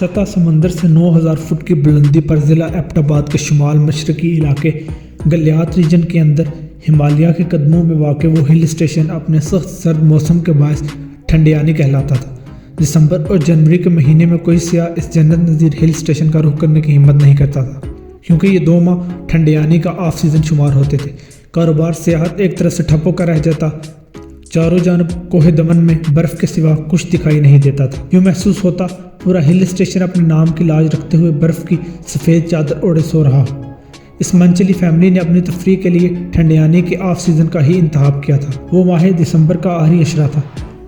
سطح سمندر سے 9000 فٹ کی بلندی پر ضلع ایبٹ آباد کے شمال مشرقی علاقے گلیات ریجن کے اندر ہمالیہ کے قدموں میں واقع وہ ہل اسٹیشن اپنے سخت سرد موسم کے باعث ٹھنڈیانی کہلاتا تھا۔ دسمبر اور جنوری کے مہینے میں کوئی سیاح اس جنت نظیر ہل اسٹیشن کا رخ کرنے کی ہمت نہیں کرتا تھا، کیونکہ یہ 2 ماہ ٹھنڈیانی کا آف سیزن شمار ہوتے تھے۔ کاروبار سیاحت ایک طرف سے ٹھپ ہو کر رہ جاتا، چاروں جانب کوہ دمن میں برف کے سوا کچھ دکھائی نہیں دیتا تھا۔ یوں محسوس ہوتا پورا ہل اسٹیشن اپنے نام کی لاج رکھتے ہوئے برف کی سفید چادر اوڑھے سو رہا ہو۔ اس منچلی فیملی نے اپنی تفریح کے لیے ٹھنڈیانی کے آف سیزن کا ہی انتخاب کیا تھا۔ وہ ماہ دسمبر کا آخری اشرا تھا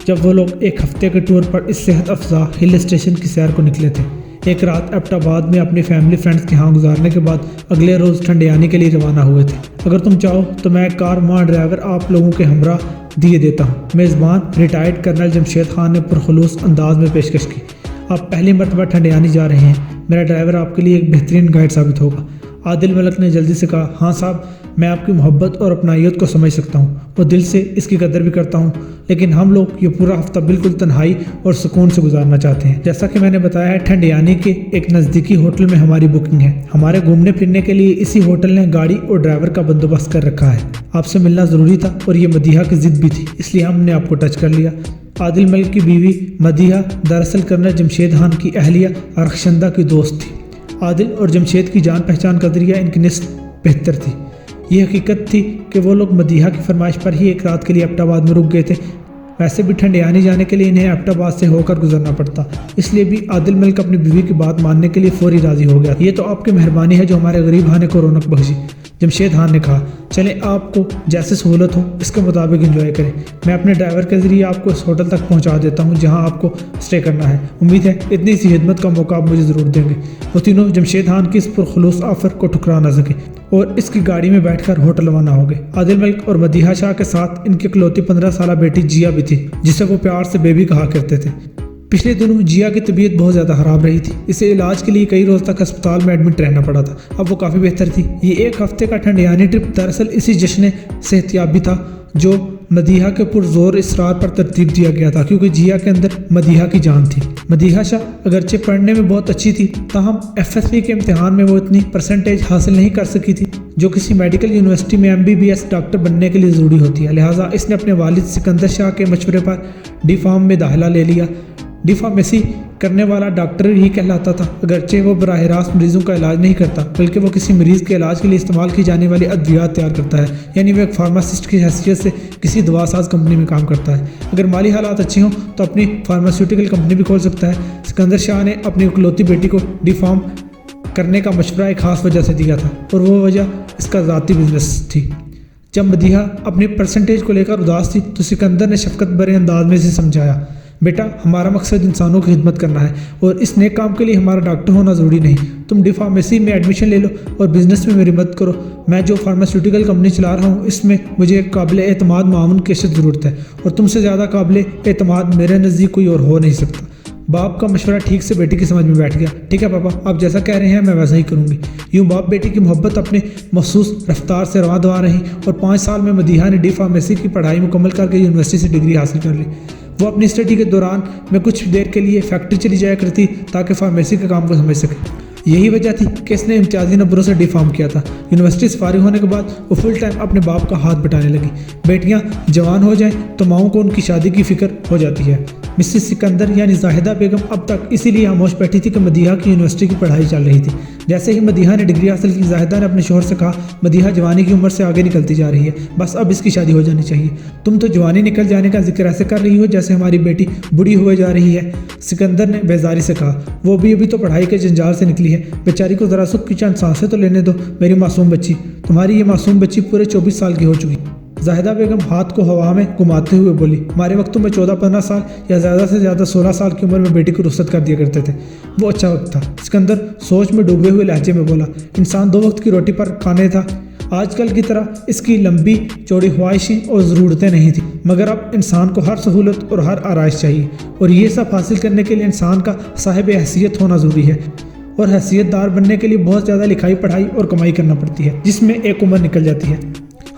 جب وہ لوگ ایک ہفتے کے ٹور پر اس صحت افزا ہل اسٹیشن کی سیر کو نکلے تھے۔ ایک رات ایبٹ آباد میں اپنی فیملی فرینڈز کے ہاں گزارنے کے بعد اگلے روز ٹھنڈیانی کے لیے روانہ ہوئے تھے۔ اگر تم چاہو تو میں ایک کار ماں ڈرائیور آپ لوگوں کے ہمراہ دیے دیتا ہوں، میزبان ریٹائرڈ کرنل جمشید خان نے پرخلوص انداز میں پیشکش کی۔ آپ پہلی مرتبہ ٹھنڈیانی جا رہے ہیں، میرا ڈرائیور آپ کے لیے ایک بہترین گائیڈ ثابت ہوگا۔ عادل ملک نے جلدی سے کہا، ہاں صاحب، میں آپ کی محبت اور اپنائیت کو سمجھ سکتا ہوں اور دل سے اس کی قدر بھی کرتا ہوں، لیکن ہم لوگ یہ پورا ہفتہ بالکل تنہائی اور سکون سے گزارنا چاہتے ہیں۔ جیسا کہ میں نے بتایا ہے، ٹھنڈیانی کے ایک نزدیکی ہوٹل میں ہماری بکنگ ہے۔ ہمارے گھومنے پھرنے کے لیے اسی ہوٹل نے گاڑی اور ڈرائیور کا بندوبست کر رکھا ہے۔ آپ سے ملنا ضروری تھا اور یہ مدیحہ کی ضد بھی تھی، اس لیے ہم نے آپ کو ٹچ کر لیا۔ عادل ملک کی بیوی مدیحہ دراصل کرنل جمشید خان کی اہلیہ رخشندہ کی دوست تھی۔ عادل اور جمشید کی جان پہچان کا ذریعہ ان کی نسبت بہتر تھی۔ یہ حقیقت تھی کہ وہ لوگ مدیحہ کی فرمائش پر ہی ایک رات کے لیے ایبٹ آباد میں رک گئے تھے۔ ویسے بھی ٹھنڈیانی جانے کے لیے انہیں ایبٹ آباد سے ہو کر گزرنا پڑتا، اس لیے بھی عادل ملک اپنی بیوی کی بات ماننے کے لیے فوری راضی ہو گیا۔ یہ تو آپ کی مہربانی ہے جو ہمارے غریب خانے کو رونق بخشی، جمشید خان نے کہا۔ چلیں، آپ کو جیسے سہولت ہو اس کے مطابق انجوائے کریں۔ میں اپنے ڈرائیور کے ذریعے آپ کو اس ہوٹل تک پہنچا دیتا ہوں جہاں آپ کو اسٹے کرنا ہے۔ امید ہے اتنی سی خدمت کا موقع آپ مجھے ضرور دیں گے۔ وہ تینوں جمشید خان کی اس پرخلوص آفر کو ٹھکرا نہ سکے اور اس کی گاڑی میں بیٹھ کر ہوٹل روانہ ہو گئے۔ عادل ملک اور مدیحہ شاہ کے ساتھ ان کی اکلوتی 15 سالہ بیٹی جیا بھی تھی، جسے وہ پیار سے بیبی کہا کرتے تھے۔ پچھلے دنوں جیا کی طبیعت بہت زیادہ خراب رہی تھی، اسے علاج کے لیے کئی روز تک ہسپتال میں ایڈمٹ رہنا پڑا تھا۔ اب وہ کافی بہتر تھی۔ یہ ایک ہفتے کا ٹھنڈیانی ٹرپ دراصل اسی جشن صحت یابی تھا جو مدیحہ کے پرزور اصرار پر ترتیب دیا گیا تھا، کیونکہ جیا کے اندر مدیحہ کی جان تھی۔ مدیحہ شاہ اگرچہ پڑھنے میں بہت اچھی تھی، تاہم FSP کے امتحان میں وہ اتنی پرسنٹیج حاصل نہیں کر سکی تھی جو کسی میڈیکل یونیورسٹی میں MBBS ڈاکٹر بننے کے لیے ضروری ہوتی ہے۔ لہٰذا اس نے اپنے والد سکندر شاہ کے مشورے پر ڈی فارم میں داخلہ لے لیا۔ ڈی فارمیسی کرنے والا ڈاکٹر ہی کہلاتا تھا، اگرچہ وہ براہ راست مریضوں کا علاج نہیں کرتا، بلکہ وہ کسی مریض کے علاج کے لیے استعمال کی جانے والی ادویات تیار کرتا ہے، یعنی وہ ایک فارماسسٹ کی حیثیت سے کسی دوا ساز کمپنی میں کام کرتا ہے۔ اگر مالی حالات اچھے ہوں تو اپنی فارماسیوٹیکل کمپنی بھی کھول سکتا ہے۔ سکندر شاہ نے اپنی اکلوتی بیٹی کو ڈی فارم کرنے کا مشورہ ایک خاص وجہ سے دیا تھا، اور وہ وجہ اس کا ذاتی بزنس تھی۔ جب مدیحہ اپنی پرسنٹیج کو لے کر اداس تھی تو سکندر نے شفقت بھرے انداز میں اسے سمجھایا، بیٹا، ہمارا مقصد انسانوں کی خدمت کرنا ہے اور اس نیک کام کے لیے ہمارا ڈاکٹر ہونا ضروری نہیں۔ تم ڈی فارمیسی میں ایڈمیشن لے لو اور بزنس میں میری مدد کرو۔ میں جو فارماسیوٹیکل کمپنی چلا رہا ہوں اس میں مجھے ایک قابل اعتماد معاون کی ضرورت ہے، اور تم سے زیادہ قابل اعتماد میرے نزدیک کوئی اور ہو نہیں سکتا۔ باپ کا مشورہ ٹھیک سے بیٹی کی سمجھ میں بیٹھ گیا۔ ٹھیک ہے پاپا، آپ جیسا کہہ رہے ہیں میں ویسا ہی کروں گی۔ یوں باپ بیٹی کی محبت اپنے مخصوص رفتار سے رواں دوا رہی، اور 5 سال میں مدیحہ نے ڈی فارمیسی کی پڑھائی مکمل کر کے یونیورسٹی سے ڈگری حاصل کر لی۔ وہ اپنی اسٹڈی کے دوران میں کچھ دیر کے لیے فیکٹری چلی جایا کرتی تاکہ فارمیسی کے کام کو سمجھ سکے۔ یہی وجہ تھی کہ اس نے امتیازی نمبروں سے ڈی فارم کیا تھا۔ یونیورسٹی سے فارغ ہونے کے بعد وہ فل ٹائم اپنے باپ کا ہاتھ بٹانے لگی۔ بیٹیاں جوان ہو جائیں تو ماؤں کو ان کی شادی کی فکر ہو جاتی ہے۔ مسز سکندر یعنی زاہدہ بیگم اب تک اسی لیے خاموش بیٹھی تھی کہ مدیحہ کی یونیورسٹی کی پڑھائی چل رہی تھی۔ جیسے ہی مدیحہ نے ڈگری حاصل کی، زاہدہ نے اپنے شوہر سے کہا، مدیحہ جوانی کی عمر سے آگے نکلتی جا رہی ہے، بس اب اس کی شادی ہو جانی چاہیے۔ تم تو جوانی نکل جانے کا ذکر ایسے کر رہی ہو جیسے ہماری بیٹی بوڑھی ہوئے جا رہی ہے، سکندر نے بیزاری سے کہا۔ وہ بھی ابھی تو پڑھائی کے جنجال سے نکلی ہے، بیچاری کو ذرا سکھ کی چند سانسیں تو لینے دو میری معصوم بچی۔ تمہاری یہ معصوم بچی پورے 24 سال کی ہو چکی۔ زاہدہ بیگم ہاتھ کو ہوا میں گھماتے ہوئے بولی، ہمارے وقتوں میں 14-15 سال یا زیادہ سے زیادہ 16 سال کی عمر میں بیٹی کو رخصت کر دیا کرتے تھے، وہ اچھا وقت تھا۔ سکندر سوچ میں ڈوبے ہوئے لہجے میں بولا، انسان 2 وقت کی روٹی پر کھانے تھا، آج کل کی طرح اس کی لمبی چوڑی خواہشیں اور ضرورتیں نہیں تھیں، مگر اب انسان کو ہر سہولت اور ہر آرائش چاہیے، اور یہ سب حاصل کرنے کے لیے انسان کا صاحب حیثیت ہونا ضروری ہے، اور حیثیت دار بننے کے لیے بہت زیادہ لکھائی پڑھائی اور کمائی کرنا پڑتی ہے، جس میں ایک عمر نکل جاتی ہے۔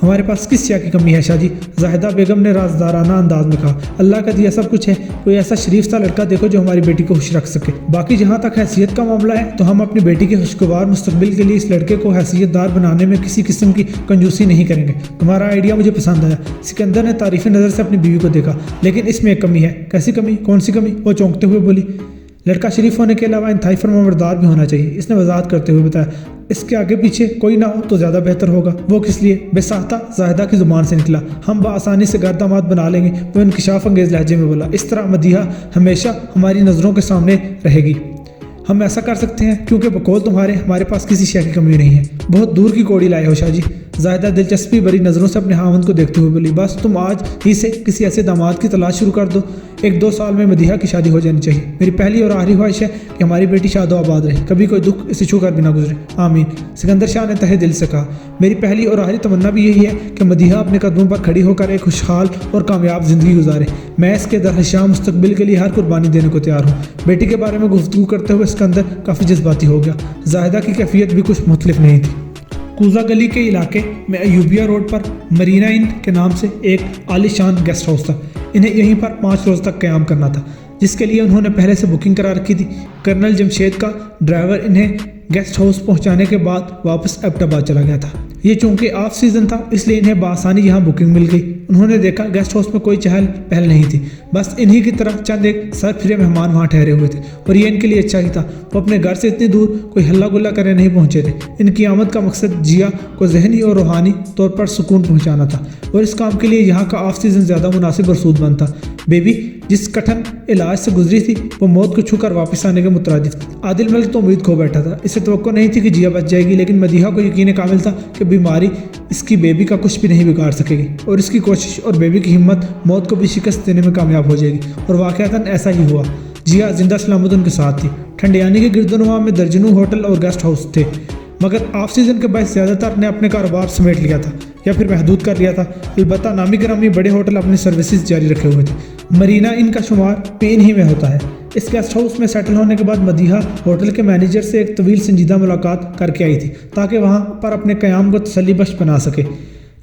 हमारे पास किस शय की कमी है शाह जी? जाहिदा बेगम ने राजदाराना अंदाज में कहा। अल्लाह का दिया सब कुछ है, कोई ऐसा शरीफ सा लड़का देखो जो हमारी बेटी को खुश रख सके। बाकी जहाँ तक हैसियत का मामला है तो हम अपनी बेटी के खुशगवार मुस्तकबिल के लिए इस लड़के को हैसियतदार बनाने में किसी किस्म की कंजूसी नहीं करेंगे। तुम्हारा आइडिया मुझे पसंद आया। सिकंदर ने तारीफी नज़र से अपनी बीवी को देखा। लेकिन इसमें एक कमी है। कैसी कमी? कौन सी कमी? वो चौंकते हुए बोली। लड़का शरीफ होने के अलावा इंतहाई फरमाबरदार भी होना चाहिए, इसने वजाहत करते हुए बताया। इसके आगे पीछे कोई ना हो तो ज़्यादा बेहतर होगा। वो किस लिए? बेसाख्ता जाहिदा की ज़ुबान से निकला। हम बआसानी से घर दामाद बना लेंगे। वो इंकिशाफ अंगेज़ लहजे में बोला। इस तरह मदीहा हमेशा हमारी नज़रों के सामने रहेगी। हम ऐसा कर सकते हैं क्योंकि बकौल तुम्हारे हमारे पास किसी शय की कमी नहीं है। बहुत दूर की कौड़ी लाए हो शाह जी। जाहिदा दिलचस्पी भरी नज़रों से अपने खावंद को देखते हुए बोली। बस तुम आज ही से किसी ऐसे दामाद की तलाश शुरू कर दो। 1-2 साल में मदीहा की शादी हो जानी चाहिए। मेरी पहली और आखिरी ख्वाहिश है कि हमारी बेटी शादो आबाद रहे, कभी कोई दुख इसे छू कर भी ना गुजरे। आमीन। सिकंदर शाह ने तहे दिल से कहा। मेरी पहली और आखिरी तमन्ना भी यही है कि मदीहा अपने कदमों पर खड़ी होकर एक खुशहाल और कामयाब ज़िंदगी गुजारे। मैं इसके दरहशाम मुस्तकबिल के लिए हर कुर्बानी देने को तैयार हूँ। बेटी के बारे में गुफ्तगू करते हुए सिकंदर काफ़ी जज्बाती हो गया। जाहिदा की कैफियत भी कुछ मुख्तलिफ नहीं थी। कूजा गली के इलाके में अयूबिया रोड पर मरीना इन के नाम से एक आलीशान गेस्ट हाउस था। इन्हें यहीं पर 5 रोज़ तक क़याम करना था, जिसके लिए उन्होंने पहले से बुकिंग करा रखी थी। कर्नल जमशेद का ड्राइवर इन्हें गेस्ट हाउस पहुंचाने के बाद वापस एबटाबाद चला गया था। ये चूंकि ऑफ सीज़न था इसलिए इन्हें बआसानी यहाँ बुकिंग मिल गई। उन्होंने देखा गेस्ट हाउस में कोई चहल पहल नहीं थी, बस इन्हीं की तरह चंद एक सरफिरे मेहमान वहाँ ठहरे हुए थे और ये इनके लिए अच्छा ही था। वो अपने घर से इतनी दूर कोई हल्ला गुल्ला करने नहीं पहुँचे थे। इनकी आमद का मकसद जिया को जहनी और रूहानी तौर पर सुकून पहुँचाना था और इस काम के लिए यहाँ का ऑफ सीज़न ज़्यादा मुनासिब और सूदमंद था। बेबी जिस कठिन इलाज से गुजरी थी वो मौत को छूकर वापस आने के मुतरादिफ थी। आदिल मलिक तो उम्मीद खो बैठा था। इसे तवक्को नहीं थी कि जिया बच जाएगी, लेकिन मदीहा को यकीन कामिल था कि बीमारी इसकी बेबी का कुछ भी नहीं बिगाड़ सकेगी और इसकी कोशिश और बेबी की हिम्मत मौत को भी शिकस्त देने में कामयाब हो जाएगी। और वाक़यातन ऐसा ही हुआ। जिया जिंदा सलामत उनके साथ थी। ठंडियानी के गिरदोनवा में दर्जनों होटल और गेस्ट हाउस थे, मगर ऑफ सीज़न के बाद ज़्यादातर ने अपने कारोबार समेट लिया था या फिर महदूद कर लिया था। अलबत्ता नामी गिरामी बड़े होटल अपनी सर्विसेज जारी रखे हुए थे। मरीना इन का शुमार पेन ही में होता है। इस गेस्ट हाउस में सेटल होने के बाद मदीहा होटल के मैनेजर से एक तवील संजीदा मुलाकात करके आई थी ताकि वहाँ पर अपने क़याम को तसल्ली बख्श बना सके,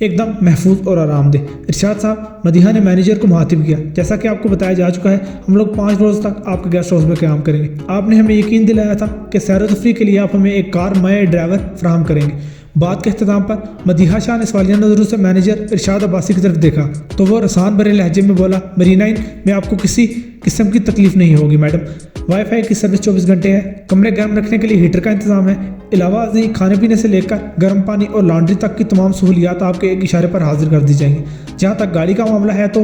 एकदम महफूज और आरामदेह। इरशाद साहब, मदीहा ने मैनेजर को मुखातिब किया, जैसा कि आपको बताया जा चुका है हम लोग 5 रोज़ तक आपके गेस्ट हाउस में क़याम करेंगे। आपने हमें यकीन दिलाया था कि सैर व तफरीह के लिए आप हमें एक कार मय ड्राइवर फराहम करेंगे। बात के अख्ताम पर मदीहा शाह ने सवालिया नज़रों से मैनेजर इरशाद अब्बासी की तरफ देखा तो वो रसान भरे लहजे में बोला, मरीना इन में आपको किसी किस्म की तकलीफ नहीं होगी मैडम। वाईफाई की सर्विस 24 घंटे है, कमरे गर्म रखने के लिए हीटर का इंतजाम है। अलावा खाने पीने से लेकर गर्म पानी और लॉन्ड्री तक की तमाम सहूलियात आपके एक इशारे पर हाजिर कर दी जाएंगी। जहाँ तक गाड़ी का मामला है तो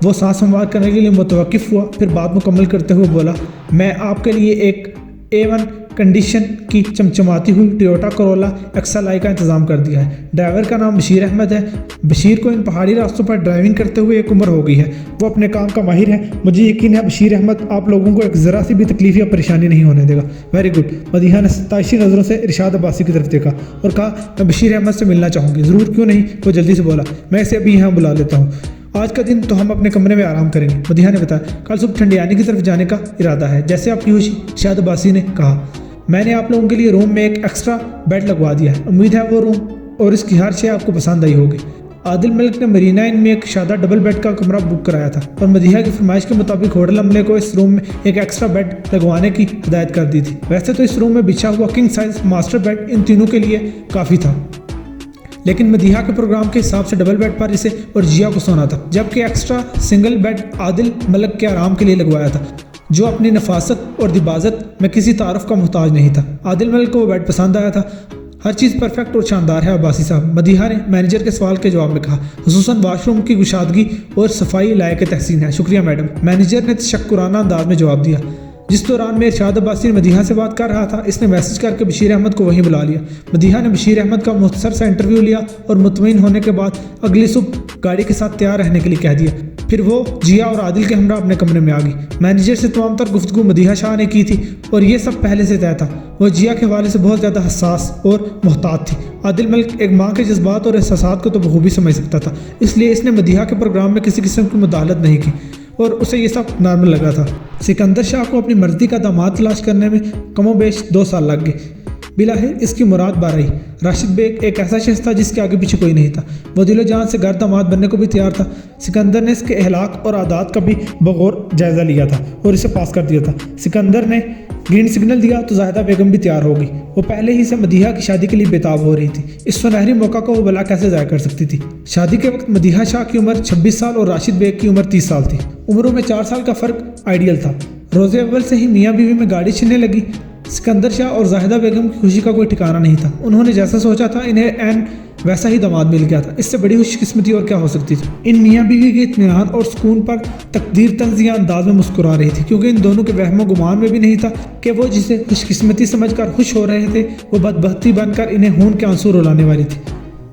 वो सांस संवार करने के लिए मुतवक्किफ़ हुआ, फिर बात मुकम्मल करते हुए बोला, मैं आपके लिए एक A1 कंडीशन की चमचमाती हुई टोयोटा कोरोला XLI का इंतज़ाम कर दिया है। ड्राइवर का नाम बशीर अहमद है। बशीर को इन पहाड़ी रास्तों पर ड्राइविंग करते हुए एक उम्र हो गई है। वो अपने काम का माहिर है। मुझे यकीन है बशीर अहमद आप लोगों को एक ज़रा सी भी तकलीफ या परेशानी नहीं होने देगा। Very good. मदीहा ने सताइशी नज़रों से इरशाद अब्बासी की तरफ देखा और कहा, मैं बशीर अहमद से मिलना चाहूँगी। ज़रूर, क्यों नहीं। वो जल्दी से बोला, मैं इसे अभी यहाँ बुला लेता हूँ। आज का दिन तो हम अपने कमरे में आराम करेंगे। मदीहा ने बताया, कल सुबह ठंडियानी की तरफ जाने का इरादा है, जैसे आपकी खुशी। इरशाद अब्बासी ने कहा, मैंने आप लोगों के लिए रूम में एक एक्स्ट्रा बेड लगवा दिया है। उम्मीद है वो रूम और इसकी हर शय आपको पसंद आई होगी। आदिल मलिक ने मरीना इन में एक शादा डबल बेड का कमरा बुक कराया था और मदीहा की फरमाइश के मुताबिक होटल अमले को इस रूम में एक एक्स्ट्रा बेड लगवाने की हिदायत कर दी थी। वैसे तो इस रूम में बिछा हुआ king size master bed in तीनों के लिए काफ़ी था, लेकिन मदीहा के प्रोग्राम के हिसाब से डबल बेड पर इसे और जिया को सोना था, जबकि extra single bed Adil Malik के आराम के लिए लगवाया था, जो अपनी नफासत और दिबाजत में किसी तारफ़ का मोहताज नहीं था। आदिल मलिक को वो बेड पसंद आया था। हर चीज़ परफेक्ट और शानदार है अब्बासी साहब, मदीहा ने मैनेजर के सवाल के जवाब में कहा। खुसूसन वाशरूम की कुशादगी और सफाई लायक तहसीन है। शुक्रिया मैडम, मैनेजर ने तशक्कुराना अंदाज में जवाब दिया। जिस दौरान में इरशाद अब्बासी ने मदीहा से बात कर रहा था, इसने मैसेज करके बशीर अहमद को वहीं बुला लिया। मदीहा ने बशीर अहमद का मुख्तसर सा इंटरव्यू लिया और मुतमईन होने के बाद अगली सुबह गाड़ी के साथ तैयार रहने के लिए कह दिया। फिर वो जिया और आदिल के हमरा अपने कमरे में आ गई। मैनेजर से तमाम तर गुफ्तगू मदीहा शाह ने की थी और ये सब पहले से तय था। वो जिया के हवाले से बहुत ज़्यादा हसास और मोहतात थी। आदिल मलिक एक माँ के जज्बात और एहसासात को तो बखूबी समझ सकता था, इसलिए इसने मदीहा के प्रोग्राम में किसी किस्म की मुदाखलत नहीं की और उसे ये सब नॉर्मल लगा था। सिकंदर शाह को अपनी मर्जी का दामाद तलाश करने में कमोबेश 2 साल लग गए। बिलाहिर इसकी मुराद बारही। राशिद बेग एक ऐसा शख्स था जिसके आगे पीछे कोई नहीं था। वो दिलो जान से घर दामाद बनने को भी तैयार था। सिकंदर ने इसके अहलाक और आदात का भी बगौर जायज़ा लिया था और इसे पास कर दिया था। सिकंदर ने ग्रीन सिग्नल दिया तो जाहिदा बेगम भी तैयार हो गई। वो पहले ही से मदीहा की शादी के लिए बेताब हो रही थी। इस सुनहरी मौका को वो भला कैसे ज़ाया कर सकती थी। शादी के वक्त मदीहा शाह की उम्र 26 साल और राशिद बेग की उम्र 30 साल थी। उम्रों में 4 साल का फ़र्क आइडियल था। रोज़े अव्वल से ही मियाँ बीवी में गाड़ी छिड़ने लगी। सिकंदर शाह और जाहिदा बेगम की खुशी का कोई ठिकाना नहीं था। उन्होंने जैसा सोचा था इन्हें एन वैसा ही दामाद मिल गया था। इससे बड़ी खुशकिस्मती और क्या हो सकती थी। इन मियाँ बीवी के इत्मीनान और सुकून पर तकदीर तंज़िया अंदाज में मुस्कुरा रही थी, क्योंकि इन दोनों के वहमो गुमान में भी नहीं था कि वो जिसे खुशकिस्मती समझकर खुश हो रहे थे वो बदबख्ती बनकर इन्हें खून के आंसू रुलाने वाली थी।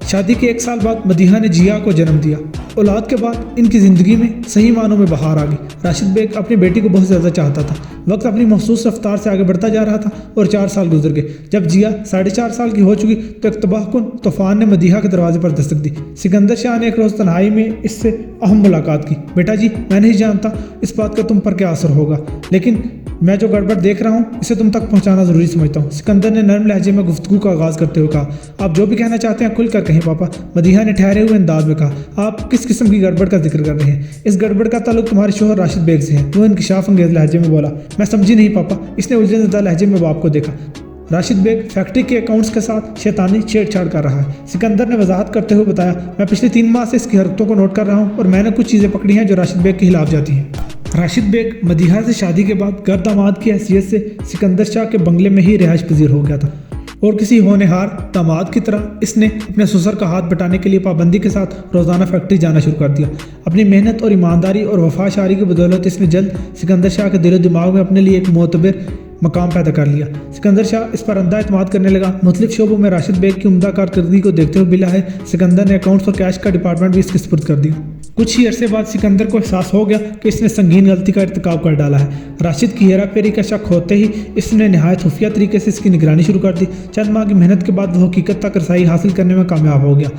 शादी के 1 साल बाद मदीहा ने जिया को जन्म दिया। औलाद के बाद इनकी ज़िंदगी में सही मानों में बहार आ गई। राशिद बेग अपनी बेटी को बहुत ज़्यादा चाहता था। वक्त अपनी महसूस रफ्तार से आगे बढ़ता जा रहा था और 4 साल गुजर गए। जब जिया 4.5 साल की हो चुकी तो एक तबाहकुन तूफान ने मदीहा के दरवाजे पर दस्तक दी। सिकंदर शाह ने एक रोज़ तन्हाई में इससे अहम मुलाकात की। बेटा जी, मैं नहीं जानता इस बात का तुम पर क्या असर होगा, लेकिन मैं जो गड़बड़ देख रहा हूँ इसे तुम तक पहुँचाना ज़रूरी समझता हूँ। सिकंदर ने नरम लहजे में गुफ्तगू का आगाज़ करते हुए कहा, आप जो भी कहना चाहते हैं खुल कर कहें पापा। मदीहा ने ठहरे हुए अंदाज में कहा, आप किस किस्म की गड़बड़ का जिक्र कर रहे हैं? इस गड़बड़ का ताल्लुक तुम्हारे शोहर राशिद बेग से है। वो इंकिशाफ अंगेज लहजे में बोला। मैं समझी नहीं पापा। इसने उलझन ज़दा लहजे में बाप को देखा। राशिद बेग फैक्ट्री के अकाउंट्स के साथ शैतानी छेड़छाड़ कर रहा है। सिकंदर ने वजाहत करते हुए बताया, मैं पिछले 3 माह से इसकी हरकतों को नोट कर रहा हूँ और मैंने कुछ चीज़ें पकड़ी हैं जो राशिद बेग के खिलाफ जाती हैं। राशिद बेग मदीहा से शादी के बाद घर दामाद की हैसियत से सिकंदर शाह के बंगले में ही रिहाइश पजीर हो गया था और किसी होनहार दामाद की तरह इसने अपने ससुर का हाथ बटाने के लिए पाबंदी के साथ रोज़ाना फैक्ट्री जाना शुरू कर दिया। अपनी मेहनत और ईमानदारी और वफाशारी की बदौलत इसने जल्द सिकंदर शाह के दिलो दिमाग में अपने लिए एक मोतबर मकाम पैदा कर लिया। सिकंदर शाह इस पर अंधा एतमाद करने लगा। मुख्तलिफ शोबों में राशिद बेग की उम्दा कारकर्दगी को देखते हुए बिला है सिकंदर ने अकाउंट्स और कैश का डिपार्टमेंट भी इसके सुपुर्द कर दिया। कुछ ही अरसे बाद सिकंदर को एहसास हो गया कि इसने संगीन गलती का इर्तिकाब कर डाला है। राशिद की हेरा फेरी का शक होते ही इसने नहायत खुफिया तरीके से इसकी निगरानी शुरू कर दी। चंद माह की मेहनत के बाद वो हकीकत तक रसाई हासिल करने में कामयाब हो गया।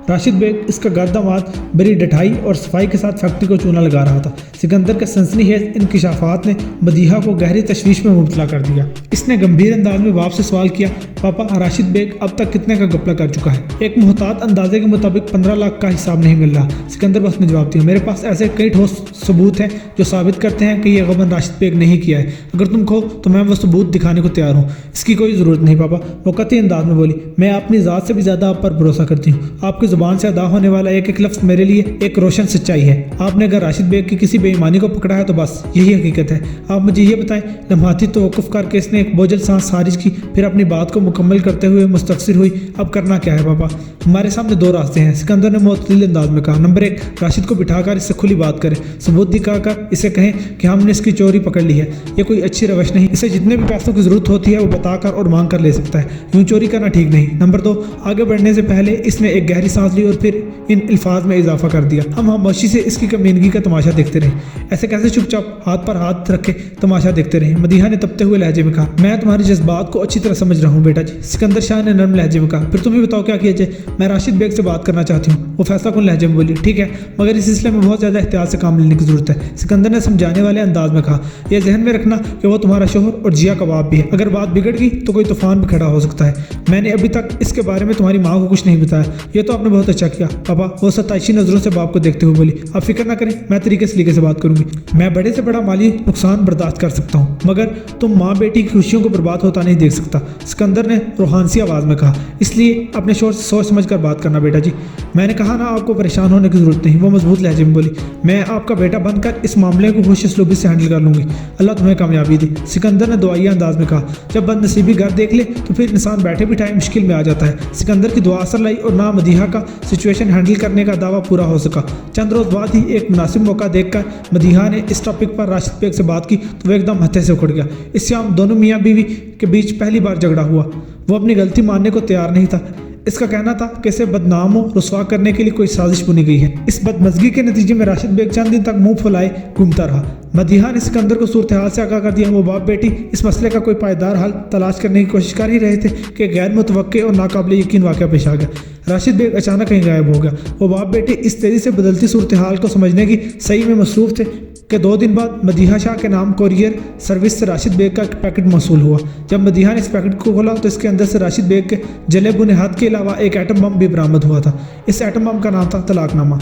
राशिद बेग इसका घर दामाद बड़ी डठाई और सफाई के साथ फैक्ट्री को चूना लगा रहा था। सिकंदर के सनसनीखेज इंकिशाफात ने मदीहा को गहरी तशवीश में मुब्तला कर दिया। इसने गंभीर अंदाज में बाप से सवाल किया, पापा राशिद बेग अब तक कितने का घपला कर चुका है? एक मुहतात अंदाजे के मुताबिक 15 लाख का हिसाब नहीं मिल रहा। सिकंदर बस ने जवाब दिया, मेरे पास ऐसे कई ठोस सबूत हैं जो साबित करते हैं कि यह गबन राशिद बेग नहीं किया है। अगर तुम कहो तो मैं वो सबूत दिखाने को तैयार हूँ। इसकी कोई ज़रूरत नहीं पापा, वो कतई अंदाज में बोली। मैं अपनी ज़ात से भी ज़्यादा आप पर भरोसा करती हूँ। आपकी ज़ुबान से अदा होने वाला एक एक लफ्ज़ मेरे लिए एक रोशन सच्चाई है। आपने अगर राशिद बेग की किसी बेईमानी को पकड़ा है तो बस यही हकीकत है। आप मुझे ये बताएं, लम्हाती तवक्कुफ़ करके इसने एक बोझल सांस खारिज की, फिर अपनी बात को मुकम्मल करते हुए मुस्तफ़सिर हुई, अब करना क्या है पापा? हमारे सामने 2 रास्ते हैं। सिकंदर ने मुअत्तलिल अंदाज में कहा, नंबर 1, राशिद को बिठाकर इससे खुली बात करें, सबूत दिखाकर इसे कहें कि हमने इसकी चोरी पकड़ ली है। ये कोई अच्छी रवश नहीं। इसे जितने भी पैसों की ज़रूरत होती है वो बताकर और मांग कर ले सकता है। यूँ चोरी करना ठीक नहीं। नंबर 2, आगे बढ़ने से पहले इसने एक गहरी सांस ली और फिर इन अल्फाज में इजाफा कर दिया, हम खामोशी से इसकी कमीनगी का तमाशा देखते रहे। ऐसे कैसे चुपचाप हाथ पर हाथ रखे तमाशा देखते रहे? मदीहा ने तपते हुए लहजे में कहा, मैं तुम्हारे जज्बात को अच्छी तरह समझ रहा हूँ बेटा जी। सिकंदर शाह ने नरम लहजे में कहा, फिर तुम ही बताओ क्या किया जाए? मैं राशिद बेग से बात करना चाहती हूँ। वो फैसला कुन लहजे में बोली, ठीक है, मगर इस सिलसिले में बहुत ज़्यादा एहतियात से काम लेने की ज़रूरत है। सिकंदर ने समझाने वाले अंदाज में कहा, यह जहन में रखना कि वो तुम्हारा शोहर और जिया का बाप भी है। अगर बात बिगड़ गई तो कोई तूफान भी खड़ा हो सकता है। मैंने अभी तक इसके बारे में तुम्हारी माँ को कुछ नहीं बताया। ये तो आपने बहुत अच्छा किया पापा। वो सताइशी नज़रों से बाप को देखते हुए बोली, आप फिक्र ना करें, मैं तरीके से बात करूंगी। मैं बड़े से बड़ा माली नुकसान बर्दाश्त कर सकता हूँ, मगर तुम माँ बेटी की खुशियों को बर्बाद होता नहीं देख सकता। सिकंदर ने रूहानसी आवाज़ में कहा, इसलिए अपने शोर से सोच समझ कर बात करना बेटा जी। मैंने कहा ना, आपको परेशान होने की ज़रूरत नहीं। वो मजबूत लहजे में बोली, मैं आपका बेटा बनकर इस मामले को खुश सलूबी से हैंडल कर लूँगी। अल्लाह तुम्हें कामयाबी दे। सिकंदर ने दुआइया अंदाज में कहा, जब बदनसीबी घर देख ले तो फिर इंसान बैठे बिठाए मुश्किल में आ जाता है। सिकंदर की दुआ असर लाई और ना मदीहा का सिचुएशन हैंडल करने का दावा पूरा हो सका। चंद रोज़ बाद ही एक मुनासिब मौका देखकर मदीहा ने इस टॉपिक पर राशिद बेग से बात की तो वह एकदम हत्थे से उखड़ गया। इससे हम दोनों मियाँ बीवी के बीच पहली बार झगड़ा हुआ। वो अपनी गलती मानने को तैयार नहीं था। इसका कहना था कि इसे बदनाम और रुसवा करने के लिए कोई साजिश बुनी गई है। इस बदमज़गी के नतीजे में राशिद बेग चंद दिन तक मुंह फुलाए घूमता रहा। मदीहा ने सिकंदर को सूरत हाल से आगाह कर दिया। वो बाप बेटी इस मसले का कोई पायदार हल तलाश करने की कोशिश कर ही रहे थे कि गैर मुतवक्के और नाकाबिल यकीन वाक़या पेश आ गया। राशिद बेग अचानक कहीं गायब हो गया। वो बाप बेटी इस तेज़ी से बदलती सूरत हाल को समझने की सही में मसरूफ़ थे کہ 2 دن بعد مدیحہ شاہ کے نام کوریئر سروس سے راشد بیگ کا ایک پیکٹ موصول ہوا۔ جب مدیحہ نے اس پیکٹ کو کھولا تو اس کے اندر سے راشد بیگ کے جلے بھنے ہاتھ کے علاوہ ایک ایٹم بم بھی برآمد ہوا تھا۔ اس ایٹم بم کا نام تھا طلاق نامہ۔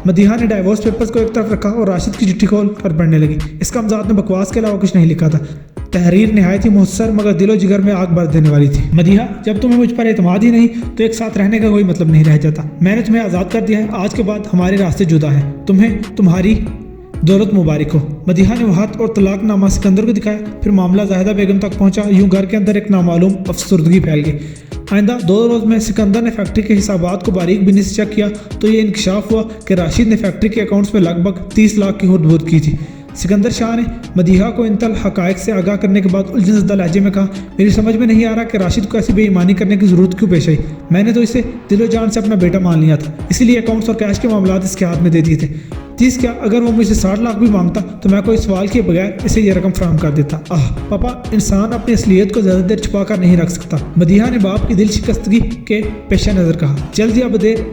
مدیحہ نے ڈائیورس پیپرز کو ایک طرف رکھا اور راشد کی چٹھی کھول کر پڑھنے لگی۔ اس کامزاد میں بکواس کے علاوہ کچھ نہیں لکھا تھا۔ تحریر نہایت ہی مختصر مگر دل و جگر میں آگ بھر دینے والی تھی۔ مدیحہ، جب تمہیں مجھ پر اعتماد ہی نہیں تو ایک ساتھ رہنے کا کوئی مطلب نہیں رہ جاتا۔ میں نے تمہیں آزاد کر دیا ہے، آج کے بعد ہمارے راستے جدا ہیں۔ تمہیں تمہاری دولت مبارک ہو۔ مدیحہ نے وہ ہاتھ اور طلاق نامہ سکندر کو دکھایا، پھر معاملہ زاہدہ بیگم تک پہنچا۔ یوں گھر کے اندر ایک نامعلوم افسردگی پھیل گئی۔ آئندہ 2 روز میں سکندر نے فیکٹری کے حسابات کو باریک بینی سے چیک کیا تو یہ انکشاف ہوا کہ راشد نے فیکٹری کے اکاؤنٹس میں لگ بھگ 30 لاکھ کی ہرد برد کی تھی۔ سکندر شاہ نے مدیحہ کو ان حقائق سے آگاہ کرنے کے بعد الجھن زدہ لہجے میں کہا، میری سمجھ میں نہیں آ رہا کہ راشد کو ایسی بے ایمانی کرنے کی ضرورت کیوں پیش آئی۔ میں نے تو اسے دل و جان سے اپنا بیٹا مان لیا تھا، اسی لیے اکاؤنٹس اور کیش کے معاملات اس کے ہاتھ میں دے دیے تھے۔ 30 کیا، اگر وہ مجھ سے 60 لاکھ بھی مانگتا تو میں کوئی سوال کیے بغیر اسے یہ رقم فراہم کر دیتا۔ پاپا، انسان اپنی اصلیت کو زیادہ دیر چھپا کر نہیں رکھ سکتا، مدیحہ نے باپ کی دل شکستگی کے پیش نظر کہا۔ جلد یا بدیر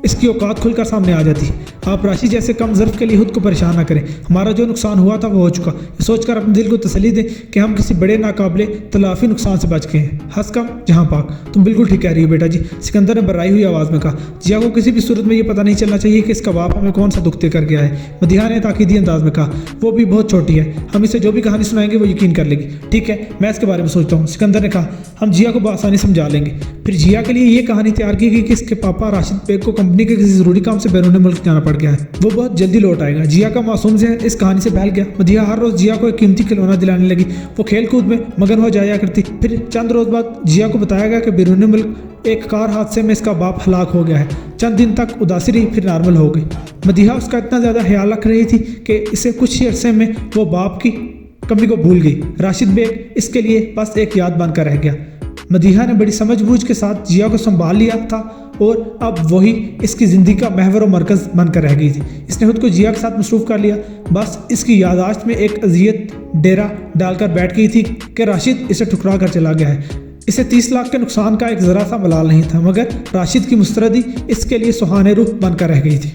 اس کی اوقات کھل کر سامنے آ جاتی ہے۔ آپ راشد جیسے کم ظرف کے لیے خود کو پریشان نہ کریں۔ ہمارا جو نقصان ہوا تھا وہ ہو چکا۔ یہ سوچ کر اپنے دل کو تسلی دیں کہ ہم کسی بڑے ناقابل تلافی نقصان سے بچ گئے ہیں۔ ہنس کم جہاں پاک، تم بالکل ٹھیک کہہ رہی ہو بیٹا جی، سکندر نے بررائی ہوئی آواز میں کہا۔ جیا کو کسی بھی صورت میں یہ پتہ نہیں چلنا چاہیے کہ اس کا باپ ہمیں کون سا دکھ دے کر گیا ہے، مدیحہ نے تاکیدی انداز میں کہا۔ وہ بھی بہت چھوٹی ہے، ہم اسے جو بھی کہانی سنائیں گے وہ یقین کر لے گی۔ ٹھیک ہے، میں اس کے بارے میں سوچتا ہوں، سکندر نے کہا۔ ہم جیا کو بآسانی سمجھا لیں گے۔ پھر جیا کے لیے یہ کہانی تیار کی گئی کہ اس کے پاپا راشد بیگ کو کمپنی کے کسی ضروری کام سے بیرون ملک جانا پڑ گیا ہے، وہ بہت جلدی لوٹ آئے گا۔ جیا کا معصوم ذہن اس کہانی سے بہل گیا۔ مدیحہ ہر روز جیا کو ایک قیمتی کھلونا دلانے لگی، وہ کھیل کود میں مگن ہو جایا کرتی۔ پھر چند روز بعد جیا کو بتایا گیا کہ بیرون ملک ایک کار حادثے میں اس کا باپ ہلاک ہو گیا ہے۔ چند دن تک اداسی رہی، پھر نارمل ہو گئی۔ مدیحہ اس کا اتنا زیادہ خیال رکھ رہی تھی کہ اسے کچھ ہی عرصے میں وہ باپ کی کمی کو بھول گئی۔ راشد بیگ اس کے لیے بس ایک یاد بن کر رہ گیا۔ مدیحہ نے بڑی سمجھ بوجھ کے ساتھ جیا کو سنبھال لیا تھا اور اب وہی اس کی زندگی کا محور و مرکز بن کر رہ گئی تھی۔ اس نے خود کو جیا کے ساتھ مصروف کر لیا، بس اس کی یادداشت میں ایک اذیت ڈیرا ڈال کر بیٹھ گئی تھی کہ راشد اسے ٹھکرا کر چلا گیا ہے۔ اسے 30 لاکھ کے نقصان کا ایک ذرا سا ملال نہیں تھا، مگر راشد کی مستردی اس کے لیے سہانے روح بن کر رہ گئی تھی۔